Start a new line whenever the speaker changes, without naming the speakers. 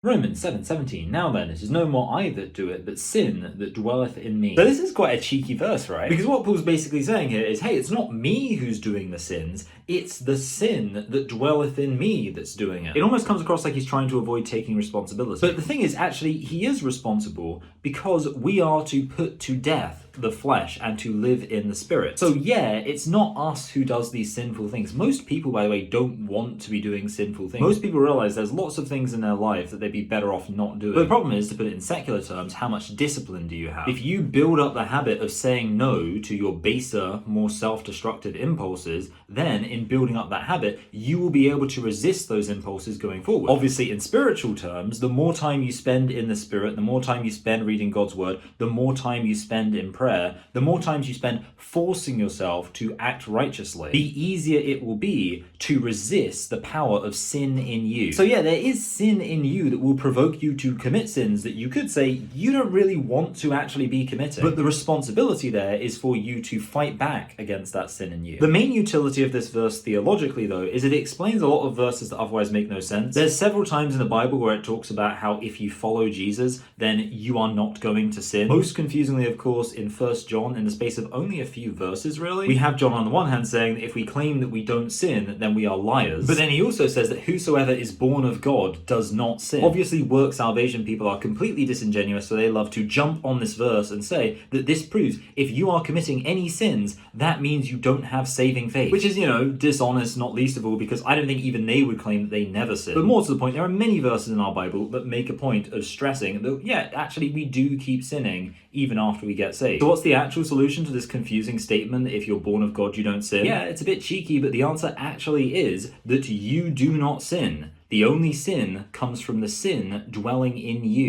Romans 7:17. Now then, it is no more I that do it, but sin that dwelleth in me. So this is quite a cheeky verse, right? Because what Paul's basically saying here is, hey, it's not me who's doing the sins, it's the sin that dwelleth in me that's doing it. It almost comes across like he's trying to avoid taking responsibility. But the thing is, actually, he is responsible because we are to put to death the flesh and to live in the spirit. So yeah, it's not us who does these sinful things. Most people, by the way, don't want to be doing sinful things. Most people realize there's lots of things in their life that they'd be better off not doing. But the problem is, to put it in secular terms, how much discipline do you have? If you build up the habit of saying no to your baser, more self-destructive impulses, then in building up that habit, you will be able to resist those impulses going forward. Obviously, in spiritual terms, the more time you spend in the spirit, the more time you spend reading God's word, the more time you spend in prayer, the more times you spend forcing yourself to act righteously, the easier it will be to resist the power of sin in you. So yeah, there is sin in you that will provoke you to commit sins that you could say you don't really want to actually be committing. But the responsibility there is for you to fight back against that sin in you. The main utility of this verse theologically, though, is it explains a lot of verses that otherwise make no sense. There's several times in the Bible where it talks about how if you follow Jesus, then you are not going to sin. Most confusingly, of course, in 1 John, in the space of only a few verses, really, we have John on the one hand saying that if we claim that we don't sin, then we are liars. But then he also says that whosoever is born of God does not sin. Obviously, work salvation people are completely disingenuous, so they love to jump on this verse and say that this proves if you are committing any sins, that means you don't have saving faith. Which is, dishonest, not least of all, because I don't think even they would claim that they never sin. But more to the point, there are many verses in our Bible that make a point of stressing that, yeah, actually we do keep sinning even after we get saved. So what's the actual solution to this confusing statement that if you're born of God, you don't sin? Yeah, it's a bit cheeky, but the answer actually is that you do not sin. The only sin comes from the sin dwelling in you.